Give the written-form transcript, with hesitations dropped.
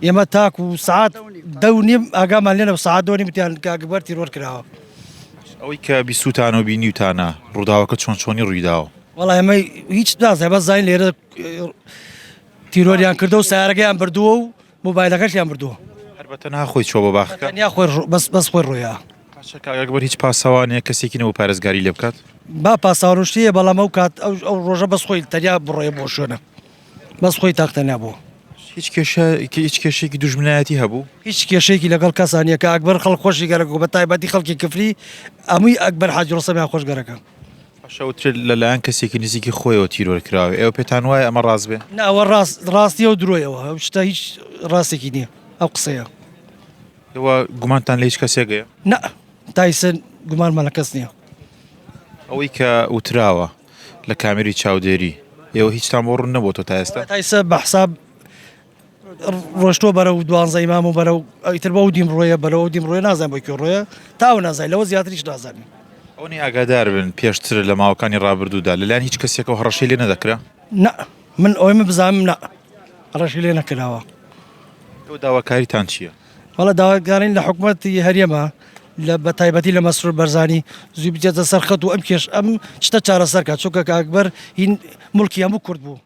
ئێمە تاک و سعات دەونیم ئاگامان لێنە سعات دۆنی وتیان کاگبەر تیرۆر کراوە. ئەوەی کە بیستوتانە و بینیوتانە ڕووداوەکە چۆنی ڕوویداوە؟ وەڵای ئەمە هیچ نازانێ بەس زین لێرە تیرۆریان کردە و سیارەکەیان بردووە و مۆبایلەکەشیان بردووە. هەربەتە ناخۆی چۆ بە باخەکە؟ تەنیا خۆی بەس خۆی ڕۆیە. پاشە کاگبەر هیچ پاسەوانەیە کەسێکی نەوە پارێزگاری لێ بکات؟ با پاساڕۆشتیە بەڵام ئەو کات ئەو ڕۆژە بەس خۆی تەنیا بڕۆیە بۆ شوێنە بەس خۆی تاقتەنیا بوو. هیچ کێشێکی دوژمنایەتی هەبوو؟ هیچ کێشێکی لەگەڵ کەسانیە کە ئەکبەر خەڵک خۆشی گەرەک و بە تایبەتی خەڵکی کفری ئەمووی ئەکبەر حاجی ڕۆستەمیان خۆش گەرەکە. پاشەوترێت لەلایەن کەسێکی نزیکی خۆیەوە تیرۆر کراوە، ئێوە پێتان وایە ئەمە ڕاست بێ؟ ناوە ڕاستیە و درۆیەوە ئەو شتە هیچ ڕاستێکی نییە ئەو قسەیە. ئێوە گومانتان لە هیچ کەسێکەیە؟ نە تایسن گومانمان لە کەس نییە. ئەوەی کە وتراوە لە کامێری چاودێری ئێوە هیچتان بۆ ڕوون نەبووەوە تایستا؟ تایسە بە حساب ڕۆشتۆ بەرە و 12 مام و بەرە و ئیتر بە و دیم ڕۆیە بەرەوە دیم ڕۆیە نازان بۆ ڕۆیە تاو نازای لەوە زیاتریش نازانین. ئەوەی ئاگادار بن پێشتر لە ماوەکانی ڕابردوودا لەلایەن هیچ کەسێکەوە هەڕەشەی لێ نەدەکرا؟ نە من ئەوەی من بزانم نە ڕەشی لێ نەکراوە. ئەو داواکاریتان چییە؟ وەڵا داواکارین لە حکوومەتی هەرێمە لە بە تایبەتی لە مەسرور بەرزانی زووی بجێتە سەرخەت و ئەم شتە چارەسەرکە چونکە ئەکبەر هین مڵکی هەموو کورد بوو.